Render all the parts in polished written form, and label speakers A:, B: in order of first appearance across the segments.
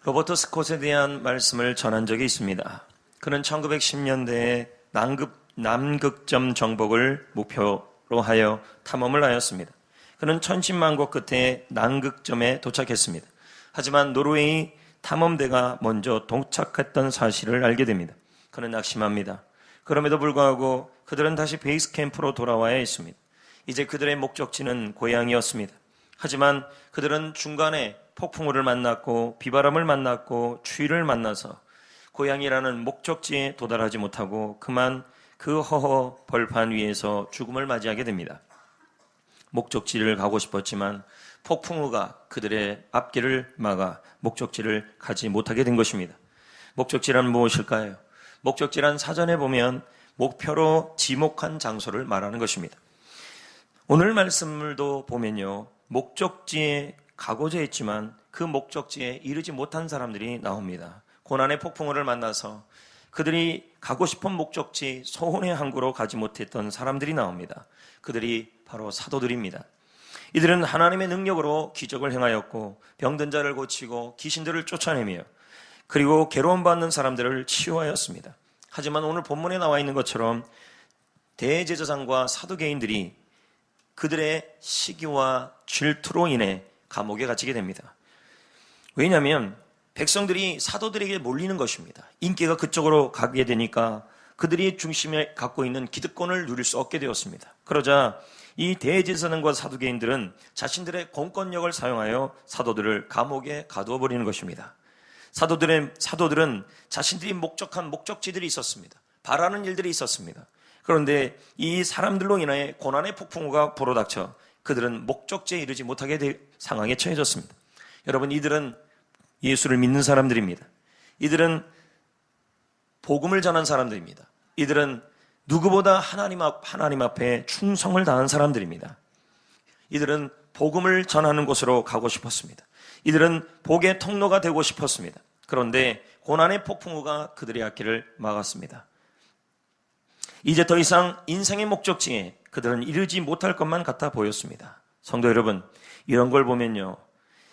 A: 로버트 스콧에 대한 말씀을 전한 적이 있습니다. 그는 1910년대에 남극점 정복을 목표로 하여 탐험을 하였습니다. 그는 천신만고 끝에 남극점에 도착했습니다. 하지만 노르웨이 탐험대가 먼저 도착했던 사실을 알게 됩니다. 그는 낙심합니다. 그럼에도 불구하고 그들은 다시 베이스 캠프로 돌아와야 했습니다. 이제 그들의 목적지는 고향이었습니다. 하지만 그들은 중간에 폭풍우를 만났고 비바람을 만났고 추위를 만나서 고향이라는 목적지에 도달하지 못하고 그만 그 허허 벌판 위에서 죽음을 맞이하게 됩니다. 목적지를 가고 싶었지만 폭풍우가 그들의 앞길을 막아 목적지를 가지 못하게 된 것입니다. 목적지란 무엇일까요? 목적지란 사전에 보면 목표로 지목한 장소를 말하는 것입니다. 오늘 말씀을도 보면요, 목적지에 가고자 했지만 그 목적지에 이르지 못한 사람들이 나옵니다. 고난의 폭풍우를 만나서 그들이 가고 싶은 목적지 소혼의 항구로 가지 못했던 사람들이 나옵니다. 그들이 바로 사도들입니다. 이들은 하나님의 능력으로 기적을 행하였고 병든 자를 고치고 귀신들을 쫓아내며 그리고 괴로움받는 사람들을 치유하였습니다. 하지만 오늘 본문에 나와 있는 것처럼 대제사장과 사두개인들이 그들의 시기와 질투로 인해 감옥에 갇히게 됩니다. 왜냐하면 백성들이 사도들에게 몰리는 것입니다. 인기가 그쪽으로 가게 되니까 그들이 중심에 갖고 있는 기득권을 누릴 수 없게 되었습니다. 그러자 이 대제사장과 사두개인들은 자신들의 공권력을 사용하여 사도들을 감옥에 가두어 버리는 것입니다. 사도들은 자신들이 목적한 목적지들이 있었습니다. 바라는 일들이 있었습니다. 그런데 이 사람들로 인해 고난의 폭풍우가 불어닥쳐 그들은 목적지에 이르지 못하게 될 상황에 처해졌습니다. 여러분, 이들은 예수를 믿는 사람들입니다. 이들은 복음을 전한 사람들입니다. 이들은 누구보다 하나님 앞에 충성을 다한 사람들입니다. 이들은 복음을 전하는 곳으로 가고 싶었습니다. 이들은 복의 통로가 되고 싶었습니다. 그런데 고난의 폭풍우가 그들의 앞길을 막았습니다. 이제 더 이상 인생의 목적지에 그들은 이르지 못할 것만 같아 보였습니다. 성도 여러분, 이런 걸 보면요,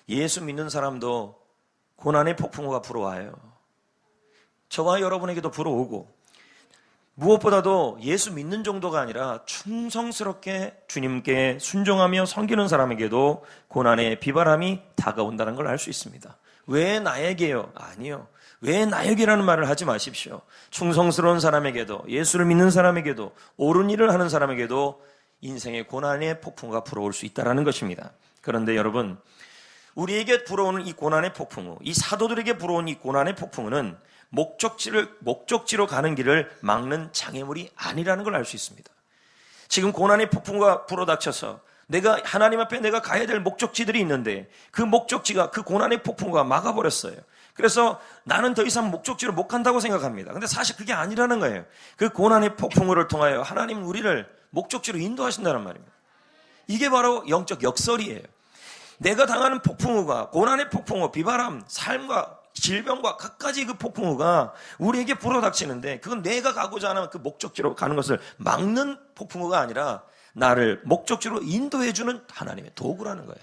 A: 예수 믿는 사람도 고난의 폭풍우가 불어와요. 저와 여러분에게도 불어오고, 무엇보다도 예수 믿는 정도가 아니라 충성스럽게 주님께 순종하며 섬기는 사람에게도 고난의 비바람이 다가온다는 걸 알 수 있습니다. 왜 나에게요? 아니요. 왜 나에게라는 말을 하지 마십시오. 충성스러운 사람에게도, 예수를 믿는 사람에게도, 옳은 일을 하는 사람에게도 인생의 고난의 폭풍우가 불어올 수 있다는 것입니다. 그런데 여러분, 우리에게 불어오는 이 고난의 폭풍우, 이 사도들에게 불어온 이 고난의 폭풍우는 목적지로 가는 길을 막는 장애물이 아니라는 걸 알 수 있습니다. 지금 고난의 폭풍우가 불어닥쳐서 하나님 앞에 내가 가야 될 목적지들이 있는데 그 목적지가, 그 고난의 폭풍우가 막아버렸어요. 그래서 나는 더 이상 목적지로 못 간다고 생각합니다. 근데 사실 그게 아니라는 거예요. 그 고난의 폭풍우를 통하여 하나님 우리를 목적지로 인도하신다는 말입니다. 이게 바로 영적 역설이에요. 내가 당하는 폭풍우가, 고난의 폭풍우, 비바람, 삶과 질병과 갖가지 그 폭풍우가 우리에게 불어닥치는데 그건 내가 가고자 하는 그 목적지로 가는 것을 막는 폭풍우가 아니라 나를 목적지로 인도해주는 하나님의 도구라는 거예요.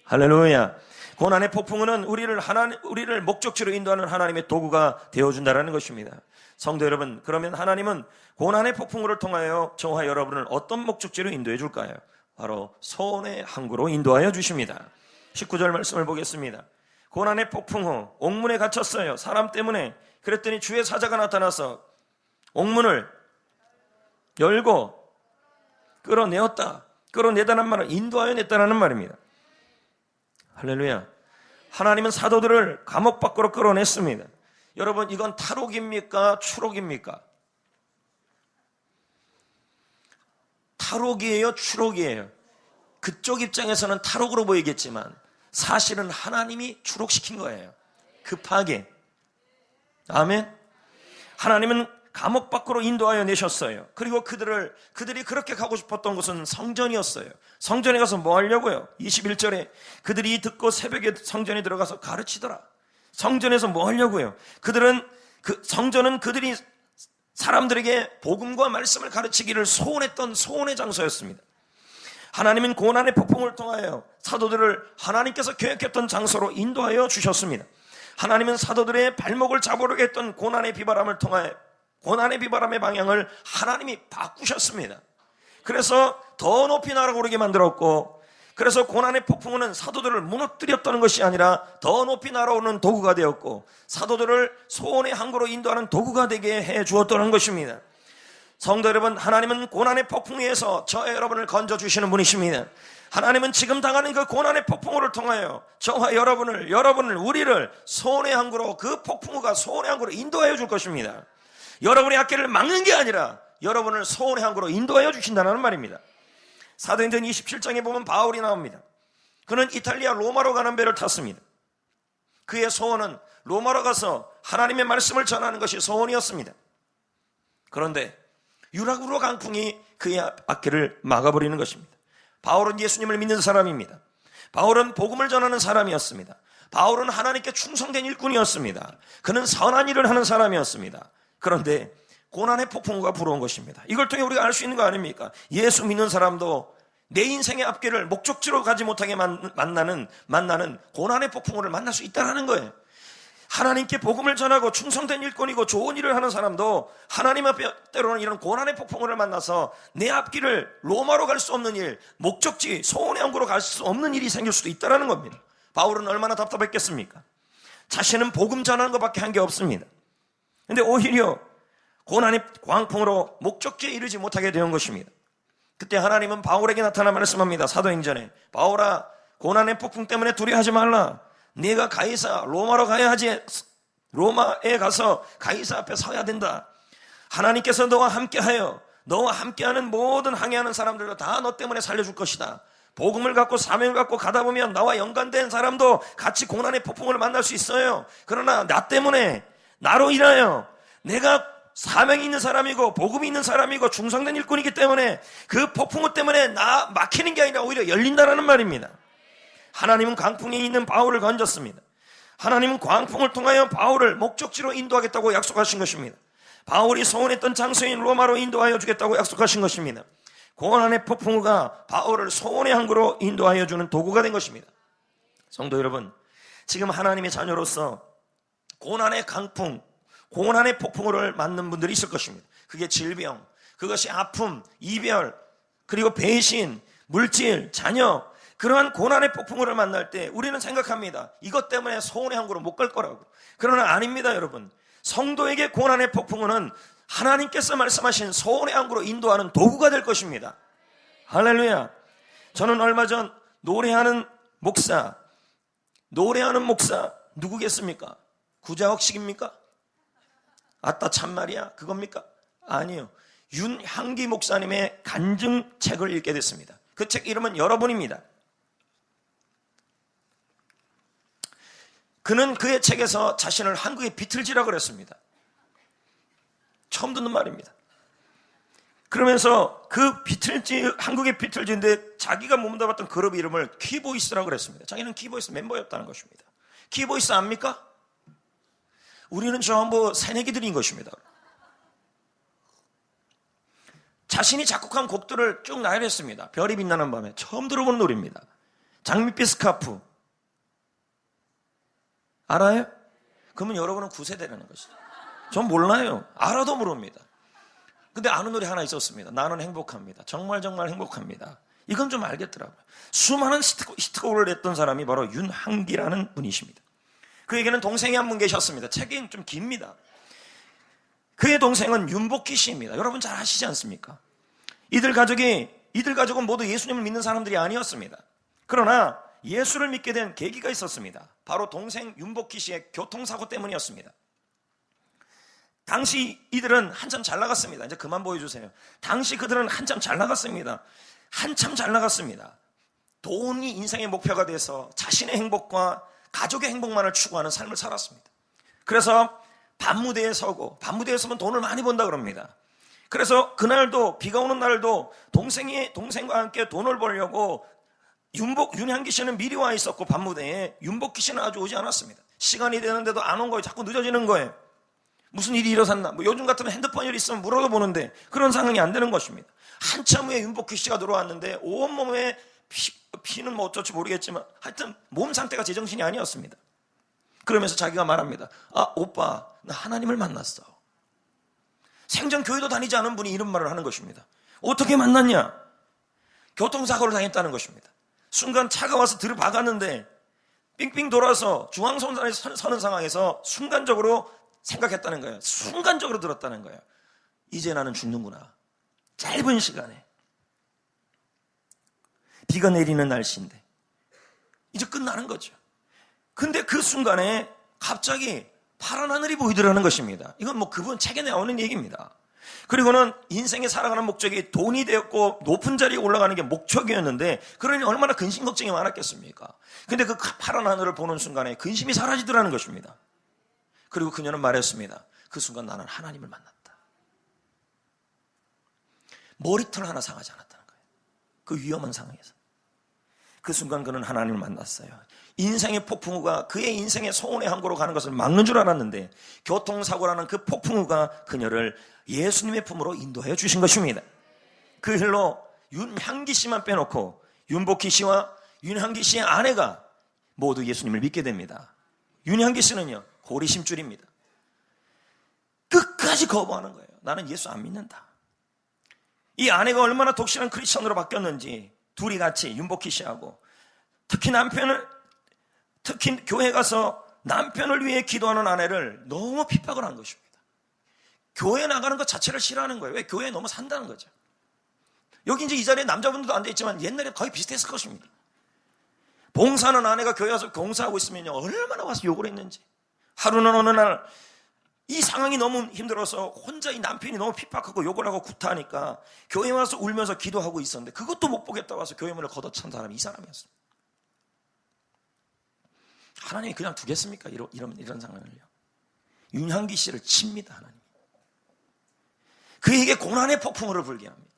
A: 할렐루야. 고난의 폭풍우는 우리를 목적지로 인도하는 하나님의 도구가 되어준다는 것입니다. 성도 여러분, 그러면 하나님은 고난의 폭풍우를 통하여 저와 여러분을 어떤 목적지로 인도해 줄까요? 바로 소원의 항구로 인도하여 주십니다. 19절 말씀을 보겠습니다. 고난의 폭풍우, 옥문에 갇혔어요. 사람 때문에. 그랬더니 주의 사자가 나타나서 옥문을 열고 끌어내다는 말은 인도하여 냈다는 말입니다. 할렐루야. 하나님은 사도들을 감옥 밖으로 끌어냈습니다. 여러분, 이건 탈옥입니까? 추록입니까? 탈옥이에요? 추록이에요? 그쪽 입장에서는 탈옥으로 보이겠지만 사실은 하나님이 추록시킨 거예요. 급하게. 아멘. 하나님은 감옥 밖으로 인도하여 내셨어요. 그리고 그들이 그렇게 가고 싶었던 곳은 성전이었어요. 성전에 가서 뭐 하려고요? 21절에 그들이 듣고 새벽에 성전에 들어가서 가르치더라. 성전에서 뭐 하려고요? 성전은 그들이 사람들에게 복음과 말씀을 가르치기를 소원했던 소원의 장소였습니다. 하나님은 고난의 폭풍을 통하여 사도들을 하나님께서 계획했던 장소로 인도하여 주셨습니다. 하나님은 사도들의 발목을 잡으려고 했던 고난의 비바람을 통하여 고난의 비바람의 방향을 하나님이 바꾸셨습니다. 그래서 더 높이 날아오르게 만들었고, 그래서 고난의 폭풍우는 사도들을 무너뜨렸다는 것이 아니라 더 높이 날아오르는 도구가 되었고, 사도들을 소원의 항구로 인도하는 도구가 되게 해 주었다는 것입니다. 성도 여러분, 하나님은 고난의 폭풍우에서 저와 여러분을 건져주시는 분이십니다. 하나님은 지금 당하는 그 고난의 폭풍우를 통하여 저와 여러분을, 우리를 소원의 항구로, 그 폭풍우가 소원의 항구로 인도하여 줄 것입니다. 여러분의 앞길을 막는 게 아니라 여러분을 소원의 항구로 인도하여 주신다는 말입니다. 사도행전 27장에 보면 바울이 나옵니다. 그는 이탈리아 로마로 가는 배를 탔습니다. 그의 소원은 로마로 가서 하나님의 말씀을 전하는 것이 소원이었습니다. 그런데 유라굴로 강풍이 그의 앞길을 막아버리는 것입니다. 바울은 예수님을 믿는 사람입니다. 바울은 복음을 전하는 사람이었습니다. 바울은 하나님께 충성된 일꾼이었습니다. 그는 선한 일을 하는 사람이었습니다. 그런데 고난의 폭풍우가 불어온 것입니다. 이걸 통해 우리가 알 수 있는 거 아닙니까? 예수 믿는 사람도 내 인생의 앞길을 목적지로 가지 못하게 만나는 고난의 폭풍우를 만날 수 있다는 거예요. 하나님께 복음을 전하고 충성된 일꾼이고 좋은 일을 하는 사람도 하나님 앞에 때로는 이런 고난의 폭풍우를 만나서 내 앞길을 로마로 갈 수 없는 일, 목적지 소원의 항구로 갈 수 없는 일이 생길 수도 있다는 겁니다. 바울은 얼마나 답답했겠습니까? 자신은 복음 전하는 것밖에 한 게 없습니다. 근데 오히려 고난의 광풍으로 목적지에 이르지 못하게 된 것입니다. 그때 하나님은 바울에게 나타나 말씀합니다. 사도행전에, 바울아, 고난의 폭풍 때문에 두려워하지 말라. 네가 가이사 로마로 가야 하지. 로마에 가서 가이사 앞에 서야 된다. 하나님께서 너와 함께하여 너와 함께하는 모든 항해하는 사람들도 다 너 때문에 살려줄 것이다. 복음을 갖고 사명을 갖고 가다 보면 나와 연관된 사람도 같이 고난의 폭풍을 만날 수 있어요. 그러나 나 때문에, 나로 인하여, 내가 사명이 있는 사람이고 복음이 있는 사람이고 충성된 일꾼이기 때문에 그 폭풍우 때문에 나 막히는 게 아니라 오히려 열린다라는 말입니다. 하나님은 광풍에 있는 바울을 건졌습니다. 하나님은 광풍을 통하여 바울을 목적지로 인도하겠다고 약속하신 것입니다. 바울이 소원했던 장소인 로마로 인도하여 주겠다고 약속하신 것입니다. 고난의 폭풍우가 바울을 소원의 항구로 인도하여 주는 도구가 된 것입니다. 성도 여러분, 지금 하나님의 자녀로서 고난의 강풍, 고난의 폭풍우를 맞는 분들이 있을 것입니다. 그게 질병, 그것이 아픔, 이별, 그리고 배신, 물질, 자녀, 그러한 고난의 폭풍우를 만날 때 우리는 생각합니다. 이것 때문에 소원의 항구로 못 갈 거라고. 그러나 아닙니다, 여러분. 성도에게 고난의 폭풍우는 하나님께서 말씀하신 소원의 항구로 인도하는 도구가 될 것입니다. 할렐루야. 저는 얼마 전 노래하는 목사 누구겠습니까? 구자옥식입니까? 아따 참말이야 그겁니까? 아니요. 윤향기 목사님의 간증책을 읽게 됐습니다. 그 책 이름은 여러분입니다. 그는 그의 책에서 자신을 한국의 비틀즈라고 그랬습니다. 처음 듣는 말입니다. 그러면서 그 비틀즈, 한국의 비틀즈인데 자기가 몸담았던 그룹 이름을 키보이스라고 그랬습니다. 자기는 키보이스 멤버였다는 것입니다. 키보이스 압니까? 우리는 전부 새내기들인 것입니다. 자신이 작곡한 곡들을 쭉 나열했습니다. 별이 빛나는 밤에 처음 들어보는 노래입니다. 장밋빛 스카프 알아요? 그러면 여러분은 9세대라는 것이죠. 전 몰라요. 알아도 모릅니다. 근데 아는 노래 하나 있었습니다. 나는 행복합니다. 정말 행복합니다. 이건 좀 알겠더라고요. 수많은 히트곡을 냈던 사람이 바로 윤항기라는 분이십니다. 그에게는 동생이 한 분 계셨습니다. 책이 좀 깁니다. 그의 동생은 윤복희 씨입니다. 여러분 잘 아시지 않습니까? 이들 가족은 모두 예수님을 믿는 사람들이 아니었습니다. 그러나 예수를 믿게 된 계기가 있었습니다. 바로 동생 윤복희 씨의 교통사고 때문이었습니다. 당시 이들은 한참 잘 나갔습니다. 이제 그만 보여주세요. 당시 그들은 한참 잘 나갔습니다. 돈이 인생의 목표가 돼서 자신의 행복과 가족의 행복만을 추구하는 삶을 살았습니다. 그래서 밤무대에 서면 돈을 많이 번다 그럽니다. 그래서 그날도, 비가 오는 날도 동생과 함께 돈을 벌려고 윤향기 씨는 미리 와 있었고 밤무대에 윤복희 씨는 아주 오지 않았습니다. 시간이 되는데도 안 온 거예요. 자꾸 늦어지는 거예요. 무슨 일이 일어났나? 요즘 같으면 핸드폰 일 있으면 물어도 보는데 그런 상황이 안 되는 것입니다. 한참 후에 윤복희 씨가 들어왔는데 온몸에 피는 어쩔지 모르겠지만 하여튼 몸 상태가 제정신이 아니었습니다. 그러면서 자기가 말합니다. 아, 오빠, 나 하나님을 만났어. 생전 교회도 다니지 않은 분이 이런 말을 하는 것입니다. 어떻게 만났냐? 교통사고를 당했다는 것입니다. 순간 차가 와서 들이박았는데 빙빙 돌아서 중앙선상에 서는 상황에서 순간적으로 생각했다는 거예요. 순간적으로 들었다는 거예요. 이제 나는 죽는구나. 짧은 시간에. 비가 내리는 날씨인데 이제 끝나는 거죠. 근데 그 순간에 갑자기 파란 하늘이 보이더라는 것입니다. 이건 뭐 그분 책에 나오는 얘기입니다. 그리고는 인생에 살아가는 목적이 돈이 되었고 높은 자리에 올라가는 게 목적이었는데 그러니 얼마나 근심 걱정이 많았겠습니까? 근데 그 파란 하늘을 보는 순간에 근심이 사라지더라는 것입니다. 그리고 그녀는 말했습니다. 그 순간 나는 하나님을 만났다. 머리털 하나 상하지 않았다는 거예요. 그 위험한 상황에서. 그 순간 그는 하나님을 만났어요. 인생의 폭풍우가 그의 인생의 소원의 항구로 가는 것을 막는 줄 알았는데 교통사고라는 그 폭풍우가 그녀를 예수님의 품으로 인도하여 주신 것입니다. 그 일로 윤향기 씨만 빼놓고 윤복희 씨와 윤향기 씨의 아내가 모두 예수님을 믿게 됩니다. 윤향기 씨는요, 고리심줄입니다. 끝까지 거부하는 거예요. 나는 예수 안 믿는다. 이 아내가 얼마나 독실한 크리스천으로 바뀌었는지 둘이 같이 윤복희 씨하고 특히 교회 가서 남편을 위해 기도하는 아내를 너무 핍박을 한 것입니다. 교회 나가는 것 자체를 싫어하는 거예요. 왜? 교회에 너무 산다는 거죠. 여기 이제 이 자리에 남자분들도 앉아 있지만 옛날에 거의 비슷했을 것입니다. 봉사하는 아내가 교회 와서 봉사하고 있으면요, 얼마나 와서 욕을 했는지. 하루는 어느 날 이 상황이 너무 힘들어서 혼자 이 남편이 너무 핍박하고 욕을 하고 구타하니까 교회 와서 울면서 기도하고 있었는데 그것도 못 보겠다고 와서 교회 문을 걷어찬 사람이 이 사람이었어요. 하나님이 그냥 두겠습니까? 이런 상황을요. 윤향기 씨를 칩니다, 하나님. 그에게 고난의 폭풍우를 불게 합니다.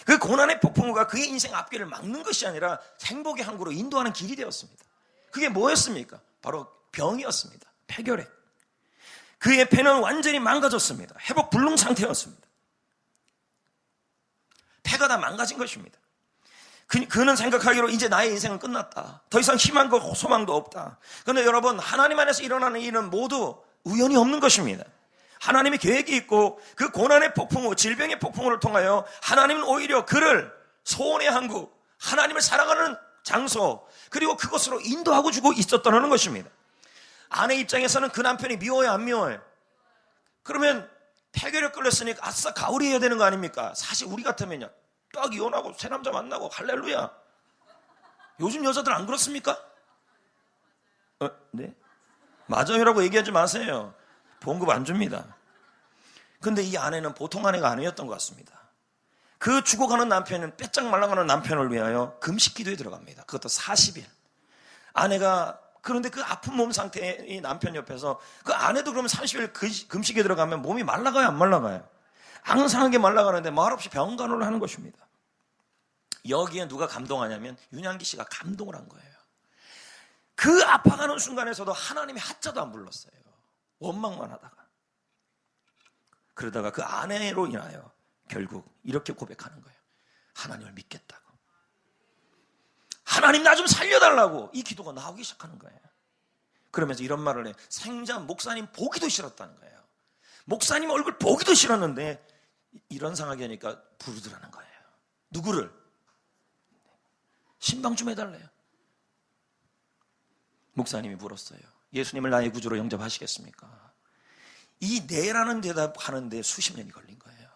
A: 그 고난의 폭풍우가 그의 인생 앞길을 막는 것이 아니라 행복의 항구로 인도하는 길이 되었습니다. 그게 뭐였습니까? 바로 병이었습니다. 폐결핵. 그의 폐는 완전히 망가졌습니다. 회복 불능 상태였습니다. 폐가 다 망가진 것입니다. 그는 생각하기로 이제 나의 인생은 끝났다. 더 이상 희망과 소망도 없다. 그런데 여러분, 하나님 안에서 일어나는 일은 모두 우연이 없는 것입니다. 하나님의 계획이 있고 그 고난의 폭풍우, 질병의 폭풍우를 통하여 하나님은 오히려 그를 소원의 항구, 하나님을 사랑하는 장소, 그리고 그것으로 인도하고 주고 있었다는 것입니다. 아내 입장에서는 그 남편이 미워요, 안 미워요? 그러면 폐결핵 걸렸으니까 아싸 가오리 해야 되는 거 아닙니까? 사실 우리 같으면요, 딱 이혼하고 새 남자 만나고 할렐루야. 요즘 여자들 안 그렇습니까? 네? 맞아요라고 얘기하지 마세요. 봉급 안 줍니다. 근데 이 아내는 보통 아내가 아니었던 것 같습니다. 그 죽어가는 남편은, 빼짝 말라가는 남편을 위하여 금식 기도에 들어갑니다. 그것도 40일. 아내가, 그런데 그 아픈 몸 상태의 남편 옆에서 그 아내도 그러면 30일 금식에 들어가면 몸이 말라가요, 안 말라가요? 앙상하게 말라가는데 말없이 병간호를 하는 것입니다. 여기에 누가 감동하냐면 윤향기 씨가 감동을 한 거예요. 그 아파가는 순간에서도 하나님의 하자도 안 불렀어요. 원망만 하다가. 그러다가 그 아내로 인하여 결국 이렇게 고백하는 거예요. 하나님을 믿겠다고. 하나님 나 좀 살려달라고 이 기도가 나오기 시작하는 거예요. 그러면서 이런 말을 해. 생자 목사님 보기도 싫었다는 거예요. 목사님 얼굴 보기도 싫었는데 이런 상하게 하니까 부르더라는 거예요. 누구를? 신방 좀 해달래요. 목사님이 물었어요. 예수님을 나의 구주로 영접하시겠습니까? 이 네라는 대답하는데 수십 년이 걸린 거예요.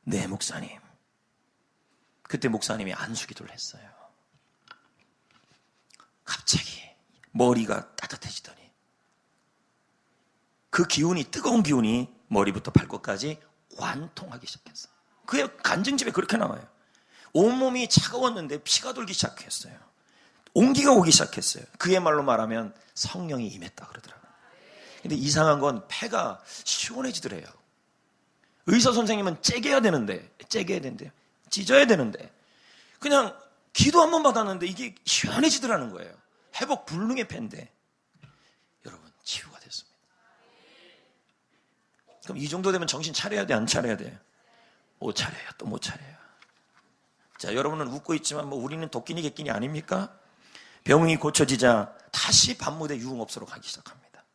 A: 네, 목사님. 그때 목사님이 안수기도를 했어요. 갑자기 머리가 따뜻해지더니 그 기운이, 뜨거운 기운이 머리부터 발끝까지 관통하기 시작했어요. 그의 간증집에 그렇게 나와요. 온몸이 차가웠는데 피가 돌기 시작했어요. 온기가 오기 시작했어요. 그의 말로 말하면 성령이 임했다 그러더라고요. 근데 이상한 건 폐가 시원해지더래요. 의사 선생님은 째게야 되는데, 찢어야 되는데 그냥 기도 한 번 받았는데 이게 시원해지더라는 거예요. 회복 불능의 폐인데 여러분 치유가 됐습니다. 그럼 이 정도 되면 정신 차려야 돼, 안 차려야 돼? 못 차려요. 또 못 차려요. 자, 여러분은 웃고 있지만 뭐 우리는 도끼니 객끼니 아닙니까? 병이 고쳐지자 다시 밤무대 유흥업소로 가기 시작합니다.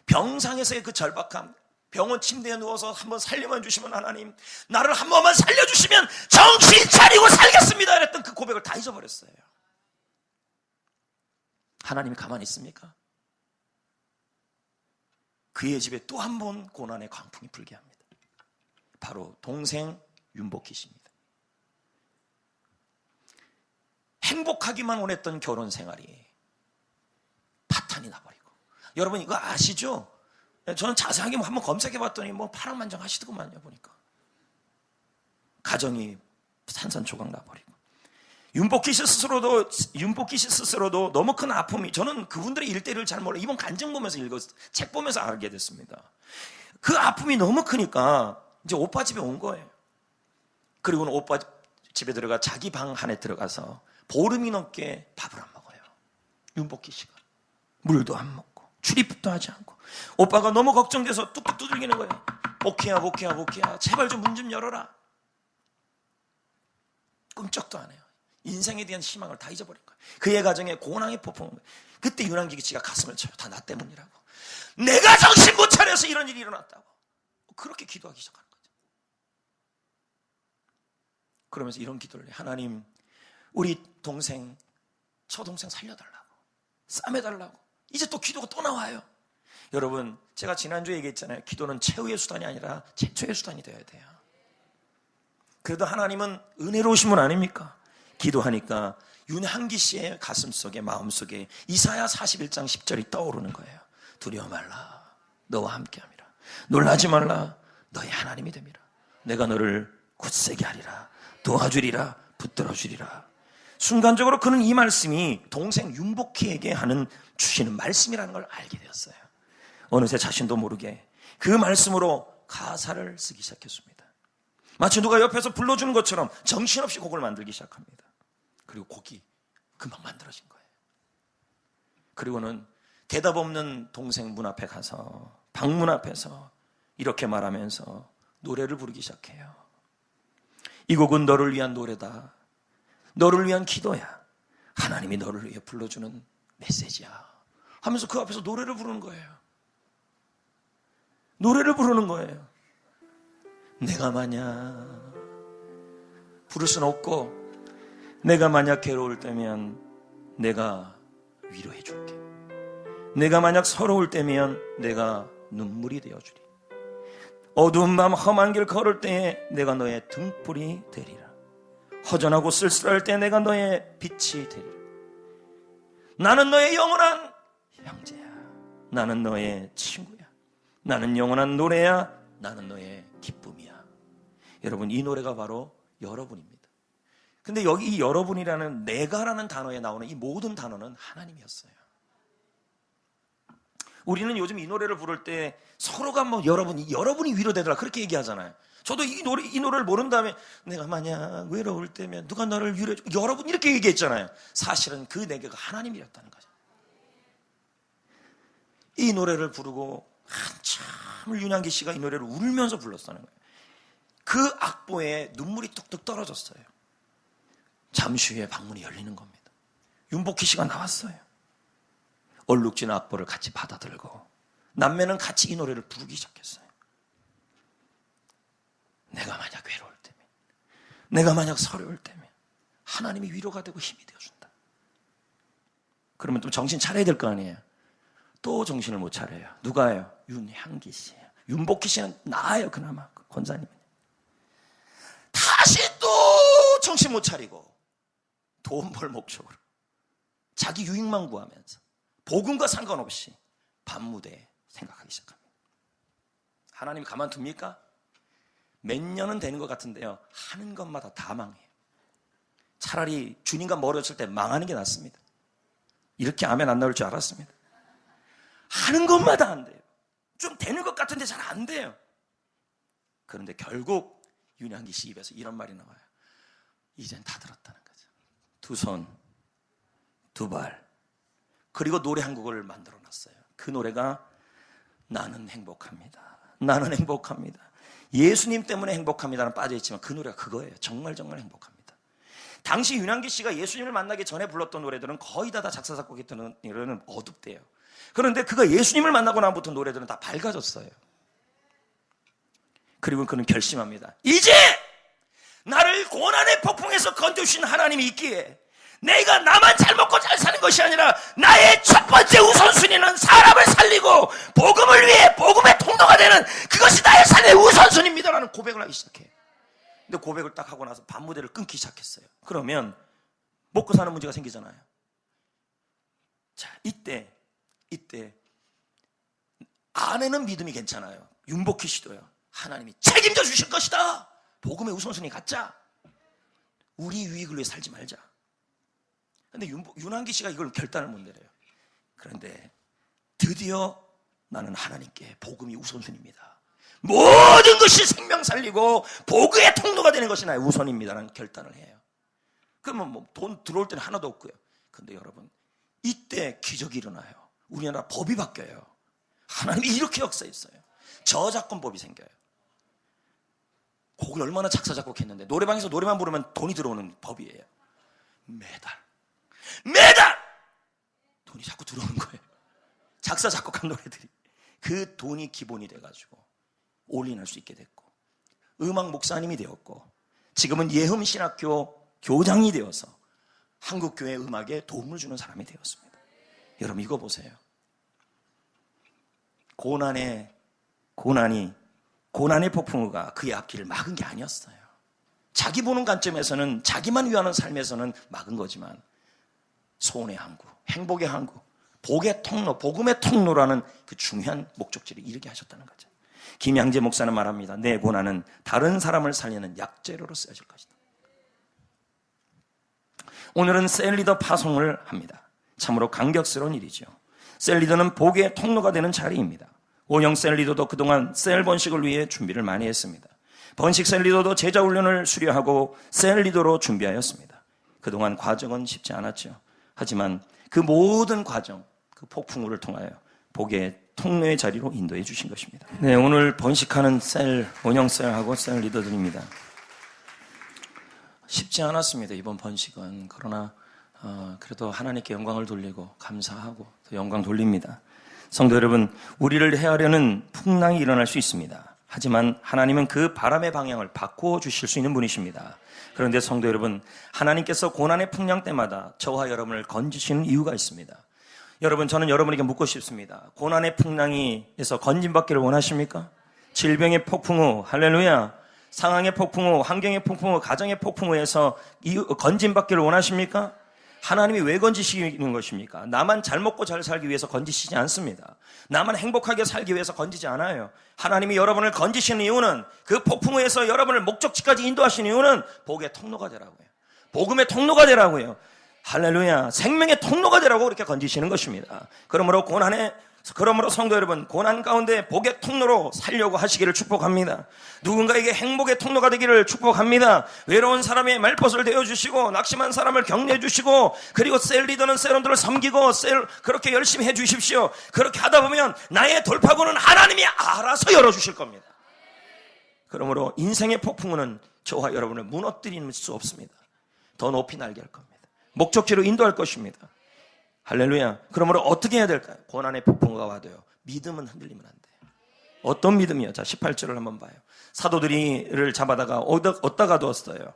A: 병상에서의 그 절박함, 병원 침대에 누워서 한번 살려만 주시면 하나님, 나를 한 번만 살려주시면 정신 차리고 살겠습니다 이랬던 그 고백을 다 잊어버렸어요. 하나님이 가만히 있습니까? 그의 집에 또 한 번 고난의 광풍이 불게 합니다. 바로 동생 윤복희 씨입니다. 행복하기만 원했던 결혼 생활이 파탄이 나버리고, 여러분 이거 아시죠? 저는 자세하게 한번 검색해 봤더니 파랑만장 하시더구만요. 보니까 가정이 산산조각 나버리고, 윤복희 씨 스스로도 너무 큰 아픔이, 저는 그분들의 일대를 잘 몰라요. 이번 간증 보면서 책 보면서 알게 됐습니다. 그 아픔이 너무 크니까 이제 오빠 집에 온 거예요. 그리고는 오빠 집에 들어가 자기 방 안에 들어가서 보름이 넘게 밥을 안 먹어요. 윤복희 씨가 물도 안 먹고 출입도 하지 않고, 오빠가 너무 걱정돼서 뚝뚝 두들기는 거예요. 복희야 제발 좀 문 좀 열어라. 꿈쩍도 안 해요. 인생에 대한 희망을 다 잊어버린 거예요. 그의 가정에 고난이 폭풍한 거예요. 그때 윤한기 씨가 가슴을 쳐요. 다 나 때문이라고. 내가 정신 못 차려서 이런 일이 일어났다고. 그렇게 기도하기 시작하는 거죠. 그러면서 이런 기도를 해요. 하나님, 우리 동생, 저 동생 살려달라고, 싸매달라고. 이제 또 기도가 또 나와요. 여러분, 제가 지난주에 얘기했잖아요. 기도는 최후의 수단이 아니라 최초의 수단이 되어야 돼요. 그래도 하나님은 은혜로우신 분 아닙니까? 기도하니까 윤한기 씨의 가슴속에, 마음속에 이사야 41장 10절이 떠오르는 거예요. 두려워 말라, 너와 함께함이라. 놀라지 말라, 너의 하나님이 됨이라. 내가 너를 굳세게 하리라, 도와주리라, 붙들어주리라. 순간적으로 그는 이 말씀이 동생 윤복희에게 주시는 말씀이라는 걸 알게 되었어요. 어느새 자신도 모르게 그 말씀으로 가사를 쓰기 시작했습니다. 마치 누가 옆에서 불러주는 것처럼 정신없이 곡을 만들기 시작합니다. 그리고 곡이 금방 만들어진 거예요. 그리고는 대답 없는 동생 문 앞에 가서, 방문 앞에서 이렇게 말하면서 노래를 부르기 시작해요. 이 곡은 너를 위한 노래다. 너를 위한 기도야. 하나님이 너를 위해 불러주는 메시지야. 하면서 그 앞에서 노래를 부르는 거예요. 노래를 부르는 거예요. 내가 만약 부를 순 없고, 내가 만약 괴로울 때면 내가 위로해 줄게. 내가 만약 서러울 때면 내가 눈물이 되어주리. 어두운 밤 험한 길 걸을 때에 내가 너의 등불이 되리라. 허전하고 쓸쓸할 때 내가 너의 빛이 되리라. 나는 너의 영원한 형제야. 나는 너의 친구야. 나는 영원한 노래야. 나는 너의 기쁨이야. 여러분, 이 노래가 바로 여러분입니다. 근데 여기 이 여러분이라는, 내가라는 단어에 나오는 이 모든 단어는 하나님이었어요. 우리는 요즘 이 노래를 부를 때 서로가 여러분이 위로되더라 그렇게 얘기하잖아요. 저도 이 노래를 모른 다음에 내가 만약 외로울 때면 누가 너를 위로해줘, 여러분 이렇게 얘기했잖아요. 사실은 그 내게가 하나님이었다는 거죠. 이 노래를 부르고 한참을 윤한기 씨가 이 노래를 울면서 불렀다는 거예요. 그 악보에 눈물이 뚝뚝 떨어졌어요. 잠시 후에 방문이 열리는 겁니다. 윤복희 씨가 나왔어요. 얼룩진 악보를 같이 받아들고 남매는 같이 이 노래를 부르기 시작했어요. 내가 만약 외로울 때면, 내가 만약 서러울 때면 하나님이 위로가 되고 힘이 되어준다. 그러면 또 정신 차려야 될 거 아니에요. 또 정신을 못 차려요. 누가요? 윤향기 씨예요. 윤복희 씨는 나아요. 그나마 권사님은 다시 또 정신 못 차리고 돈 벌 목적으로 자기 유익만 구하면서 복음과 상관없이 밤무대에 생각하기 시작합니다. 하나님이 가만둡니까? 몇 년은 되는 것 같은데요, 하는 것마다 다 망해요. 차라리 주님과 멀어질 때 망하는 게 낫습니다. 이렇게 아멘 안 나올 줄 알았습니다. 하는 것마다 안 돼요. 좀 되는 것 같은데 잘 안 돼요. 그런데 결국 윤향기 씨 입에서 이런 말이 나와요. 이젠 다 들었다는 거죠. 두 손, 두 발, 그리고 노래 한 곡을 만들어 놨어요. 그 노래가 나는 행복합니다. 나는 행복합니다. 예수님 때문에 행복합니다는 빠져있지만 그 노래가 그거예요. 정말 정말 행복합니다. 당시 윤한기 씨가 예수님을 만나기 전에 불렀던 노래들은 거의 다 작사 작곡했던 노래는 어둡대요. 그런데 그가 예수님을 만나고 나부터 노래들은 다 밝아졌어요. 그리고 그는 결심합니다. 이제 나를 고난의 폭풍에서 건져주신 하나님이 있기에 내가 나만 잘 먹고 잘 사는 것이 아니라 나의 첫 번째 우선순위는 사람을 살리고 복음을 위해 복음의 통로가 되는 그것이 나의 삶의 우선순위입니다라는 고백을 하기 시작해요. 근데 고백을 딱 하고 나서 밤무대를 끊기 시작했어요. 그러면 먹고 사는 문제가 생기잖아요. 자, 이때 아내는 믿음이 괜찮아요. 윤복희 씨도요. 하나님이 책임져 주실 것이다. 복음의 우선순위 갖자. 우리 유익을 위해 살지 말자. 근데 윤한기 씨가 이걸 결단을 못 내려요. 그런데 드디어 나는 하나님께 복음이 우선순위입니다. 모든 것이 생명 살리고 복음의 통로가 되는 것이 나의 우선입니다라는 결단을 해요. 그러면 뭐 돈 들어올 때는 하나도 없고요. 근데 여러분, 이때 기적이 일어나요. 우리나라 법이 바뀌어요. 하나님이 이렇게 역사했어요. 저작권법이 생겨요. 곡을 얼마나 작사 작곡했는데 노래방에서 노래만 부르면 돈이 들어오는 법이에요. 매달 돈이 자꾸 들어오는 거예요. 작사 작곡한 노래들이. 그 돈이 기본이 돼가지고 올인할 수 있게 됐고, 음악 목사님이 되었고, 지금은 예흠신학교 교장이 되어서 한국교회 음악에 도움을 주는 사람이 되었습니다. 여러분, 이거 보세요. 고난의 폭풍우가 그의 앞길을 막은 게 아니었어요. 자기 보는 관점에서는, 자기만 위하는 삶에서는 막은 거지만 소원의 항구, 행복의 항구, 복의 통로, 복음의 통로라는 그 중요한 목적지를 이루게 하셨다는 거죠. 김양재 목사는 말합니다. 내 고난은 다른 사람을 살리는 약재료로 쓰여질 것이다. 오늘은 셀리더 파송을 합니다. 참으로 감격스러운 일이죠. 셀리더는 복의 통로가 되는 자리입니다. 오영 셀리더도 그동안 셀 번식을 위해 준비를 많이 했습니다. 번식 셀리더도 제자 훈련을 수료하고 셀리더로 준비하였습니다. 그동안 과정은 쉽지 않았죠. 하지만 그 모든 과정, 그 폭풍우를 통하여 복의 통로의 자리로 인도해 주신 것입니다. 네, 오늘 번식하는 원형 셀하고 셀 리더들입니다. 쉽지 않았습니다, 이번 번식은. 그러나 그래도 하나님께 영광을 돌리고 감사하고 또 영광 돌립니다. 성도 여러분, 우리를 해하려는 풍랑이 일어날 수 있습니다. 하지만 하나님은 그 바람의 방향을 바꾸어 주실 수 있는 분이십니다. 그런데 성도 여러분, 하나님께서 고난의 풍랑 때마다 저와 여러분을 건지시는 이유가 있습니다. 여러분, 저는 여러분에게 묻고 싶습니다. 고난의 풍랑에서 건진받기를 원하십니까? 질병의 폭풍우, 할렐루야, 상황의 폭풍우, 환경의 폭풍우, 가정의 폭풍우에서 건진받기를 원하십니까? 하나님이 왜 건지시는 것입니까? 나만 잘 먹고 잘 살기 위해서 건지시지 않습니다. 나만 행복하게 살기 위해서 건지지 않아요. 하나님이 여러분을 건지시는 이유는, 그 폭풍우에서 여러분을 목적지까지 인도하시는 이유는 복의 통로가 되라고요. 복음의 통로가 되라고요. 할렐루야, 생명의 통로가 되라고 그렇게 건지시는 것입니다. 그러므로 성도 여러분, 고난 가운데 복의 통로로 살려고 하시기를 축복합니다. 누군가에게 행복의 통로가 되기를 축복합니다. 외로운 사람의 말벗을 되어주시고, 낙심한 사람을 격려해주시고, 그리고 셀 리더는 셀원들을 섬기고 그렇게 열심히 해주십시오. 그렇게 하다 보면 나의 돌파구는 하나님이 알아서 열어주실 겁니다. 그러므로 인생의 폭풍우는 저와 여러분을 무너뜨릴 수 없습니다. 더 높이 날게 할 겁니다. 목적지로 인도할 것입니다. 할렐루야. 그러므로 어떻게 해야 될까요? 고난의 폭풍우가 와도요, 믿음은 흔들리면 안 돼요. 어떤 믿음이요? 자, 18절을 한번 봐요. 사도들이를 잡아다가 어디다 가두었어요.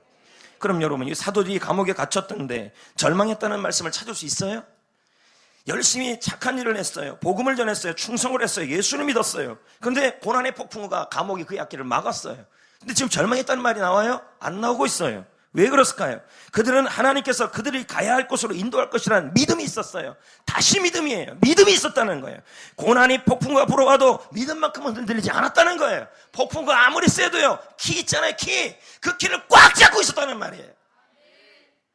A: 그럼 여러분, 이 사도들이 감옥에 갇혔던데 절망했다는 말씀을 찾을 수 있어요? 열심히 착한 일을 했어요. 복음을 전했어요. 충성을 했어요. 예수를 믿었어요. 그런데 고난의 폭풍우가 감옥이 그의 앞길을 막았어요. 근데 지금 절망했다는 말이 나와요? 안 나오고 있어요. 왜 그랬을까요? 그들은 하나님께서 그들이 가야 할 곳으로 인도할 것이라는 믿음이 있었어요. 다시 믿음이에요. 믿음이 있었다는 거예요. 고난이 폭풍과 불어와도 믿음만큼은 흔들리지 않았다는 거예요. 폭풍과 아무리 세도요, 키 있잖아요, 키. 그 키를 꽉 잡고 있었다는 말이에요.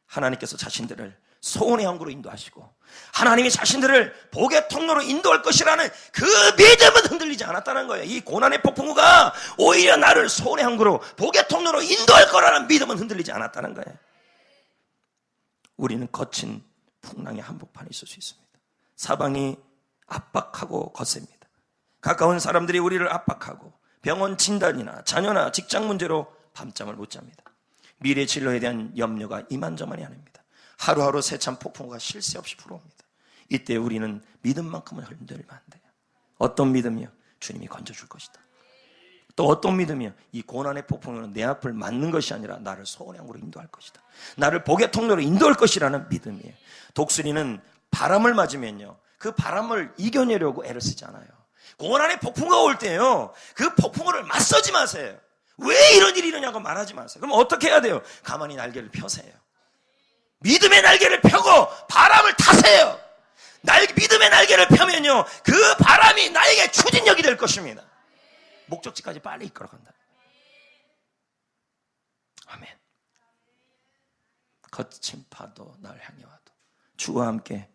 A: 하나님께서 자신들을 소원의 항구로 인도하시고, 하나님이 자신들을 복의 통로로 인도할 것이라는 그 믿음은 흔들리지 않았다는 거예요. 이 고난의 폭풍우가 오히려 나를 소원의 항구로, 복의 통로로 인도할 거라는 믿음은 흔들리지 않았다는 거예요. 우리는 거친 풍랑의 한복판에 있을 수 있습니다. 사방이 압박하고 거셉니다. 가까운 사람들이 우리를 압박하고 병원 진단이나 자녀나 직장 문제로 밤잠을 못 잡니다. 미래 진로에 대한 염려가 이만저만이 아닙니다. 하루하루 세찬 폭풍우가 쉴 새 없이 불어옵니다. 이때 우리는 믿음만큼은 흔들리면 안 돼요. 어떤 믿음이요? 주님이 건져줄 것이다. 또 어떤 믿음이요? 이 고난의 폭풍우는 내 앞을 맞는 것이 아니라 나를 소원의 항구로 인도할 것이다. 나를 복의 통로로 인도할 것이라는 믿음이에요. 독수리는 바람을 맞으면요, 그 바람을 이겨내려고 애를 쓰지 않아요. 고난의 폭풍우가 올 때요, 그 폭풍우를 맞서지 마세요. 왜 이런 일이 일어나냐고 말하지 마세요. 그럼 어떻게 해야 돼요? 가만히 날개를 펴세요. 믿음의 날개를 펴고 바람을 타세요. 믿음의 날개를 펴면요, 그 바람이 나에게 추진력이 될 것입니다. 목적지까지 빨리 이끌어간다. 아멘. 거친 파도 날 향해 와도 주와 함께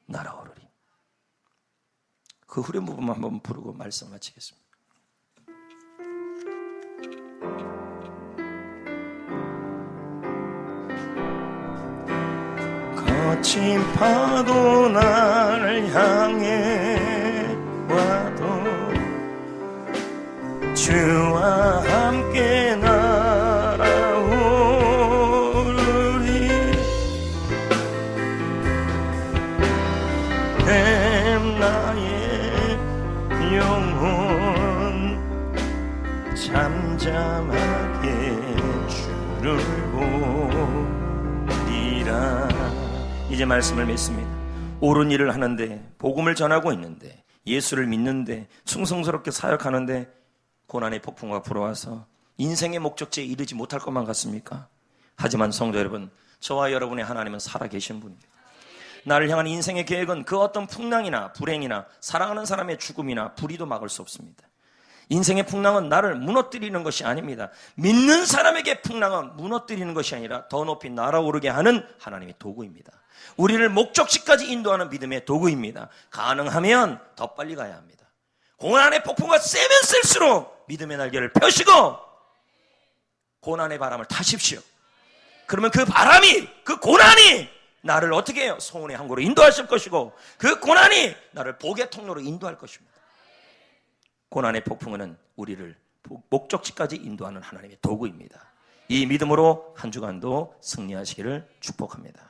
A: 날아오르리. 그 후렴 부분만 한번 부르고 말씀 마치겠습니다. 거친 파도 날 향해 와도 주와 함께 날아오르리. 나의 영혼 잠잠하게 주를 보리라. 이제 말씀을 맺습니다. 옳은 일을 하는데, 복음을 전하고 있는데, 예수를 믿는데, 충성스럽게 사역하는데 고난의 폭풍과 불어와서 인생의 목적지에 이르지 못할 것만 같습니까? 하지만 성도 여러분, 저와 여러분의 하나님은 살아계신 분입니다. 나를 향한 인생의 계획은 그 어떤 풍랑이나 불행이나 사랑하는 사람의 죽음이나 불의도 막을 수 없습니다. 인생의 풍랑은 나를 무너뜨리는 것이 아닙니다. 믿는 사람에게 풍랑은 무너뜨리는 것이 아니라 더 높이 날아오르게 하는 하나님의 도구입니다. 우리를 목적지까지 인도하는 믿음의 도구입니다. 가능하면 더 빨리 가야 합니다. 고난의 폭풍과 세면 쓸수록 믿음의 날개를 펴시고 고난의 바람을 타십시오. 그러면 그 바람이, 그 고난이 나를 어떻게 해요? 소원의 항구로 인도하실 것이고 그 고난이 나를 복의 통로로 인도할 것입니다. 고난의 폭풍은 우리를 목적지까지 인도하는 하나님의 도구입니다. 이 믿음으로 한 주간도 승리하시기를 축복합니다.